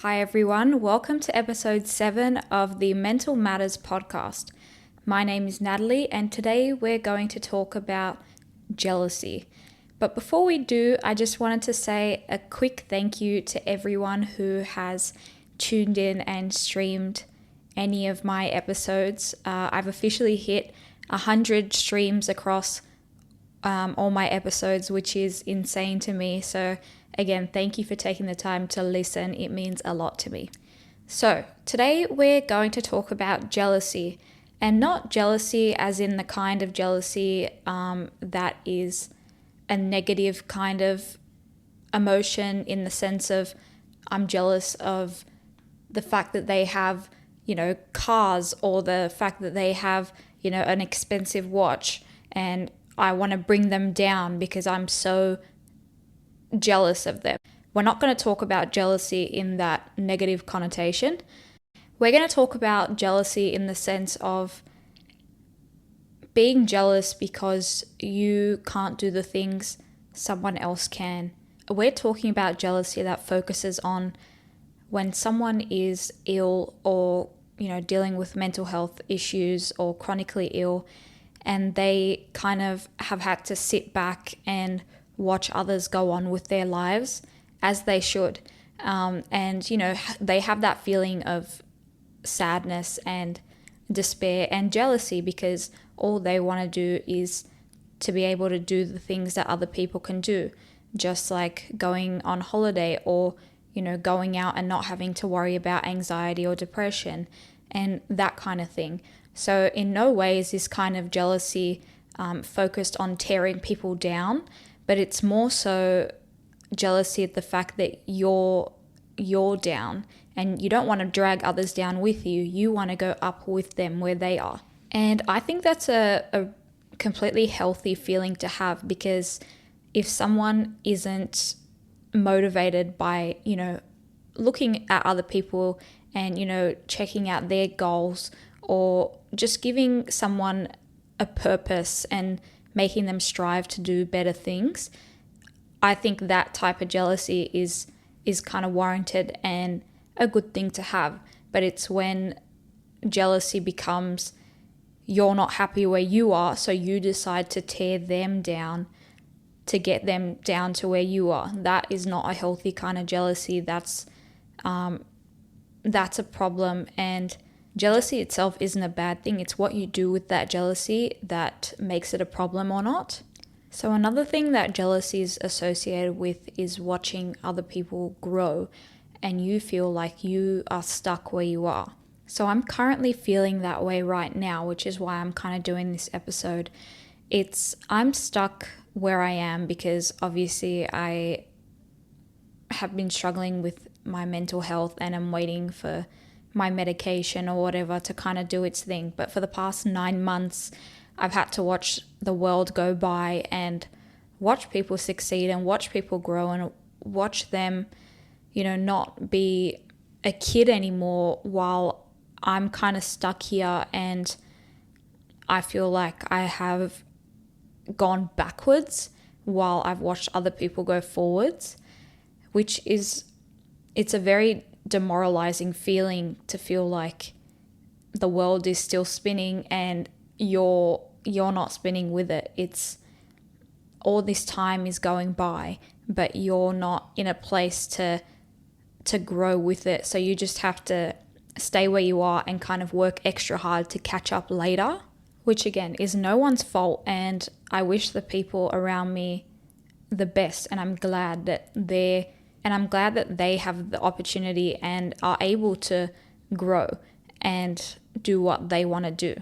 Hi everyone, welcome to episode 7 of the Mental Matters podcast. My name is Natalie and today we're going to talk about jealousy. But before we do, I just wanted to say a quick thank you to everyone who has tuned in and streamed any of my episodes. I've officially hit 100 streams across all my episodes, which is insane to me. So again, thank you for taking the time to listen. It means a lot to me. So today we're going to talk about jealousy, and not jealousy as in the kind of jealousy that is a negative kind of emotion, in the sense of I'm jealous of the fact that they have, cars, or the fact that they have, an expensive watch, and I want to bring them down because I'm so jealous of them. We're not going to talk about jealousy in that negative connotation. We're going to talk about jealousy in the sense of being jealous because you can't do the things someone else can. We're talking about jealousy that focuses on when someone is ill or, dealing with mental health issues or chronically ill, and they kind of have had to sit back and watch others go on with their lives as they should. They have that feeling of sadness and despair and jealousy because all they want to do is to be able to do the things that other people can do, just like going on holiday or, going out and not having to worry about anxiety or depression and that kind of thing. So in no way is this kind of jealousy focused on tearing people down, but it's more so jealousy at the fact that you're down and you don't want to drag others down with you. You want to go up with them where they are. And I think that's a completely healthy feeling to have, because if someone isn't motivated by, looking at other people and, checking out their goals, or just giving someone a purpose and making them strive to do better things, I think that type of jealousy is kind of warranted and a good thing to have. But it's when jealousy becomes you're not happy where you are, so you decide to tear them down to get them down to where you are. That is not a healthy kind of jealousy. That's a problem, and jealousy itself isn't a bad thing. It's what you do with that jealousy that makes it a problem or not. So another thing that jealousy is associated with is watching other people grow and you feel like you are stuck where you are. So I'm currently feeling that way right now, which is why I'm kind of doing this episode. I'm stuck where I am because obviously I have been struggling with my mental health and I'm waiting for my medication or whatever to kind of do its thing. But for the past 9 months, I've had to watch the world go by and watch people succeed and watch people grow and watch them, not be a kid anymore, while I'm kind of stuck here and I feel like I have gone backwards while I've watched other people go forwards, which is, it's a very demoralizing feeling to feel like the world is still spinning and you're not spinning with it. It's all this time is going by, but you're not in a place to grow with it. So you just have to stay where you are and kind of work extra hard to catch up later, which again is no one's fault. And I wish the people around me the best, and I'm glad that they have the opportunity and are able to grow and do what they want to do.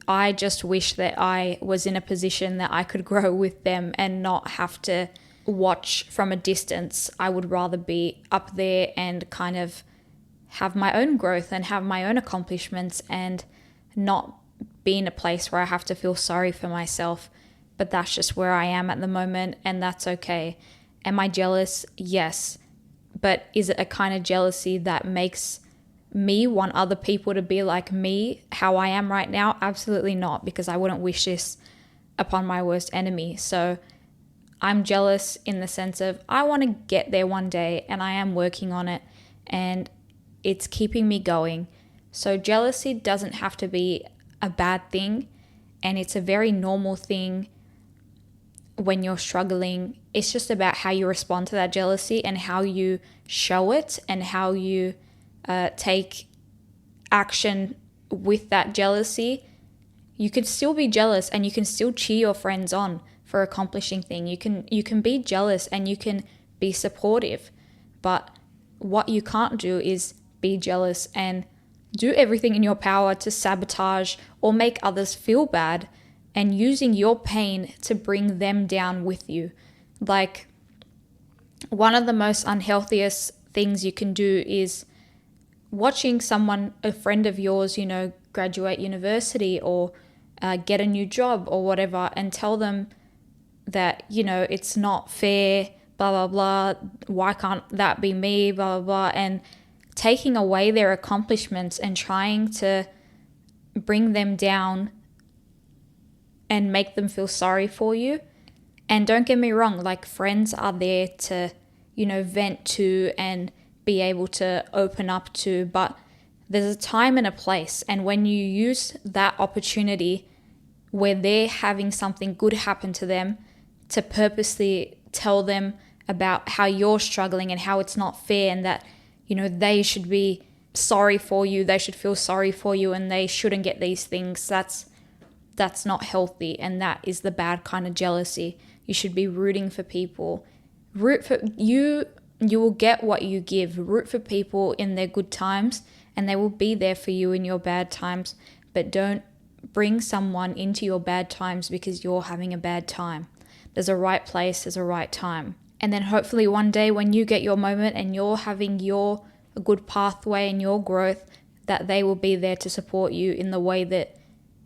I just wish that I was in a position that I could grow with them and not have to watch from a distance. I would rather be up there and kind of have my own growth and have my own accomplishments and not be in a place where I have to feel sorry for myself. But that's just where I am at the moment, and that's okay. Am I jealous? Yes. But is it a kind of jealousy that makes me want other people to be like me, how I am right now? Absolutely not, because I wouldn't wish this upon my worst enemy. So I'm jealous in the sense of I want to get there one day and I am working on it. And it's keeping me going. So jealousy doesn't have to be a bad thing, and it's a very normal thing when you're struggling. It's just about how you respond to that jealousy and how you show it and how you take action with that jealousy. You can still be jealous and you can still cheer your friends on for accomplishing things. You can be jealous and you can be supportive. But what you can't do is be jealous and do everything in your power to sabotage or make others feel bad and using your pain to bring them down with you. Like, one of the most unhealthiest things you can do is watching someone, a friend of yours, graduate university or get a new job or whatever, and tell them that, it's not fair, blah, blah, blah, why can't that be me, blah, blah, blah, and taking away their accomplishments and trying to bring them down and make them feel sorry for you. And don't get me wrong, like, friends are there to, vent to and be able to open up to, but there's a time and a place. And when you use that opportunity where they're having something good happen to them to purposely tell them about how you're struggling and how it's not fair and that, they should be sorry for you, they should feel sorry for you and they shouldn't get these things, that's not healthy, and that is the bad kind of jealousy. You should be rooting for people. Root for you. You will get what you give. Root for people in their good times and they will be there for you in your bad times, but don't bring someone into your bad times because you're having a bad time. There's a right place, there's a right time. And then hopefully one day when you get your moment and you're having a good pathway and your growth, that they will be there to support you in the way that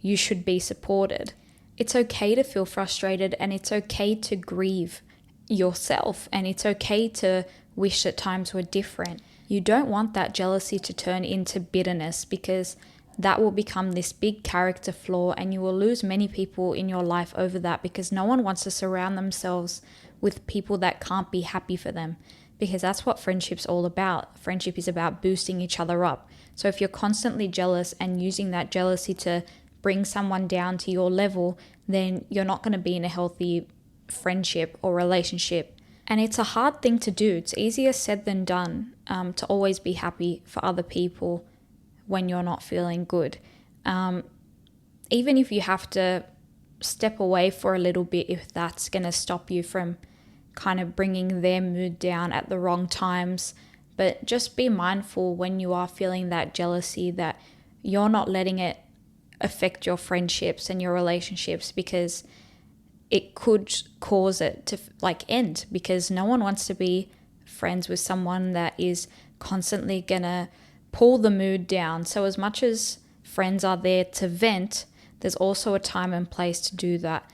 you should be supported. It's okay to feel frustrated and it's okay to grieve yourself and it's okay to wish that times were different. You don't want that jealousy to turn into bitterness because that will become this big character flaw and you will lose many people in your life over that because no one wants to surround themselves with people that can't be happy for them, because that's what friendship's all about. Friendship is about boosting each other up. So if you're constantly jealous and using that jealousy to bring someone down to your level, then you're not going to be in a healthy friendship or relationship. And it's a hard thing to do. It's easier said than done to always be happy for other people when you're not feeling good. Even if you have to step away for a little bit, if that's going to stop you from kind of bringing their mood down at the wrong times. But just be mindful when you are feeling that jealousy that you're not letting it affect your friendships and your relationships, because it could cause it to end, because no one wants to be friends with someone that is constantly gonna pull the mood down. So as much as friends are there to vent, there's also a time and place to do that.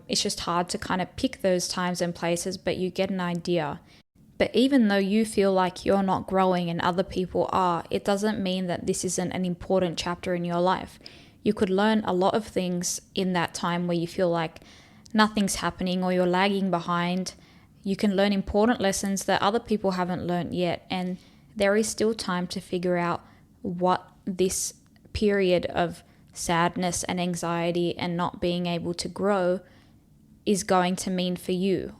It's just hard to kind of pick those times and places, but you get an idea. But even though you feel like you're not growing and other people are, it doesn't mean that this isn't an important chapter in your life. You could learn a lot of things in that time where you feel like nothing's happening or you're lagging behind. You can learn important lessons that other people haven't learned yet. And there is still time to figure out what this period of sadness and anxiety and not being able to grow is going to mean for you.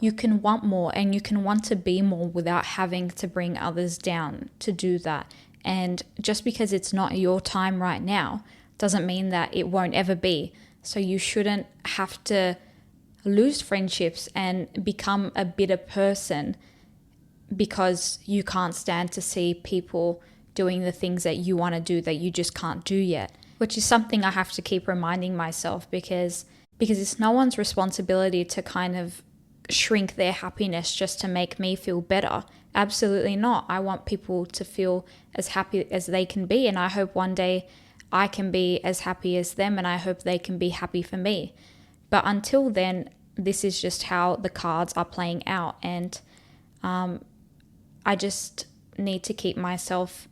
You can want more and you can want to be more without having to bring others down to do that. And just because it's not your time right now doesn't mean that it won't ever be. So you shouldn't have to lose friendships and become a bitter person because you can't stand to see people doing the things that you want to do that you just can't do yet, which is something I have to keep reminding myself because it's no one's responsibility to kind of shrink their happiness just to make me feel better. Absolutely not. I want people to feel as happy as they can be, and I hope one day I can be as happy as them, and I hope they can be happy for me. But until then, this is just how the cards are playing out, and I just need to keep myself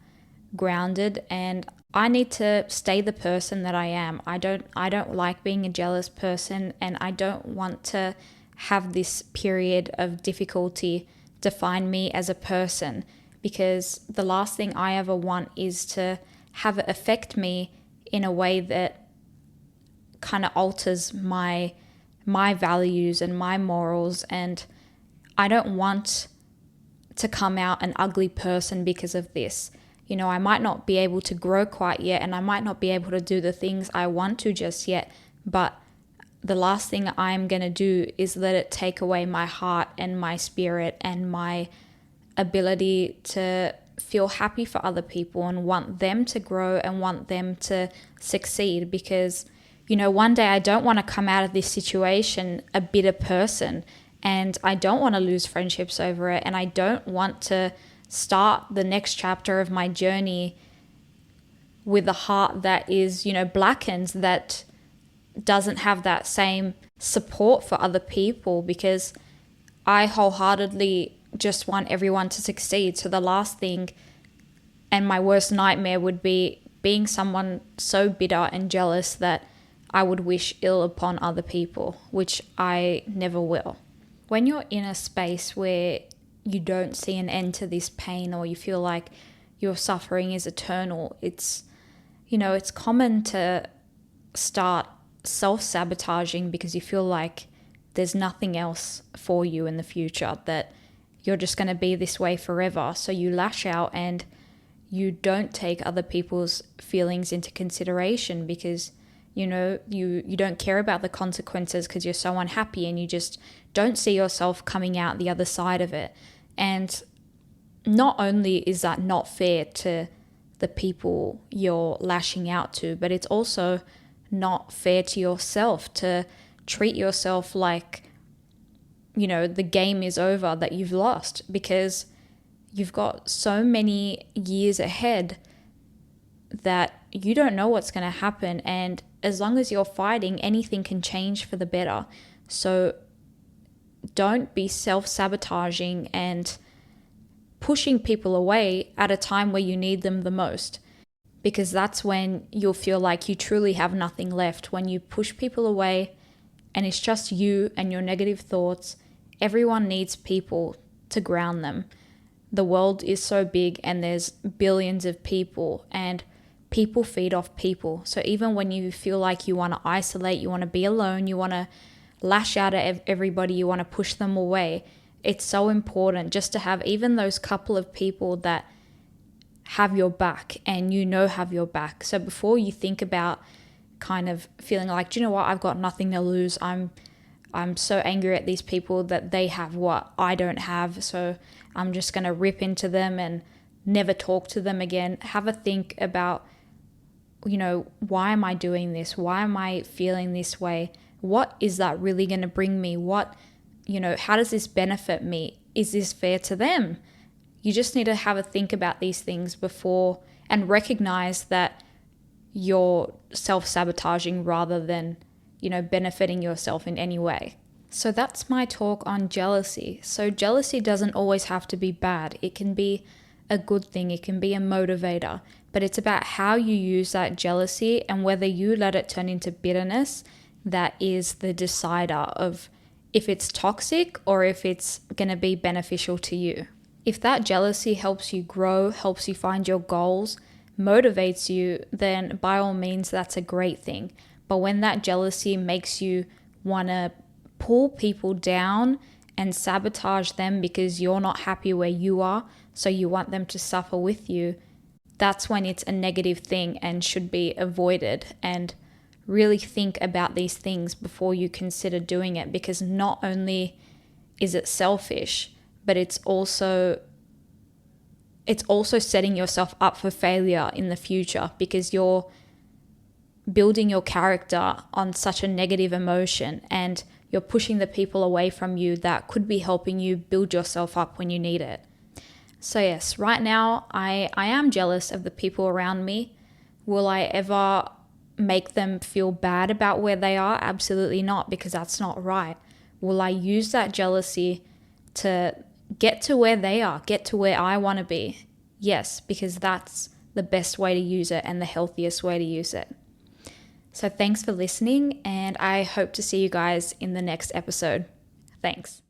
grounded, and I need to stay the person that I am. I don't like being a jealous person, and I don't want to have this period of difficulty define me as a person, because the last thing I ever want is to have it affect me in a way that kind of alters my values and my morals. And I don't want to come out an ugly person because of this. I might not be able to grow quite yet, and I might not be able to do the things I want to just yet, but the last thing I'm going to do is let it take away my heart and my spirit and my ability to feel happy for other people and want them to grow and want them to succeed. Because, one day I don't want to come out of this situation a bitter person, and I don't want to lose friendships over it, and I don't want to start the next chapter of my journey with a heart that is, blackened, that doesn't have that same support for other people, because I wholeheartedly just want everyone to succeed. So the last thing and my worst nightmare would be being someone so bitter and jealous that I would wish ill upon other people, which I never will. When you're in a space where you don't see an end to this pain, or you feel like your suffering is eternal, it's common to start self-sabotaging because you feel like there's nothing else for you in the future, that you're just going to be this way forever. So you lash out and you don't take other people's feelings into consideration because you don't care about the consequences because you're so unhappy, and you just don't see yourself coming out the other side of it. And not only is that not fair to the people you're lashing out to, but it's also not fair to yourself to treat yourself like, the game is over, that you've lost, because you've got so many years ahead that you don't know what's going to happen. And as long as you're fighting, anything can change for the better. So don't be self-sabotaging and pushing people away at a time where you need them the most, because that's when you'll feel like you truly have nothing left. When you push people away and it's just you and your negative thoughts. Everyone needs people to ground them. The world is so big and there's billions of people, and people feed off people. So even when you feel like you want to isolate, you want to be alone, you want to lash out at everybody, you want to push them away, it's so important just to have even those couple of people that have your back and have your back. So before you think about kind of feeling like, do you know what, I've got nothing to lose, I'm so angry at these people that they have what I don't have, so I'm just going to rip into them and never talk to them again. Have a think about, why am I doing this? Why am I feeling this way? What is that really going to bring me? How does this benefit me? Is this fair to them? You just need to have a think about these things before, and recognize that you're self-sabotaging rather than, benefiting yourself in any way. So that's my talk on jealousy. So jealousy doesn't always have to be bad. It can be a good thing. It can be a motivator. But it's about how you use that jealousy and whether you let it turn into bitterness that is the decider of if it's toxic or if it's going to be beneficial to you. If that jealousy helps you grow, helps you find your goals, motivates you, then by all means, that's a great thing. But when that jealousy makes you want to pull people down and sabotage them because you're not happy where you are, so you want them to suffer with you, that's when it's a negative thing and should be avoided. And really think about these things before you consider doing it, because not only is it selfish, but it's also setting yourself up for failure in the future, because you're building your character on such a negative emotion and you're pushing the people away from you that could be helping you build yourself up when you need it. So yes, right now I am jealous of the people around me. Will I ever make them feel bad about where they are? Absolutely not, because that's not right. Will I use that jealousy to get to where they are, get to where I want to be? Yes, because that's the best way to use it and the healthiest way to use it. So thanks for listening, and I hope to see you guys in the next episode. Thanks.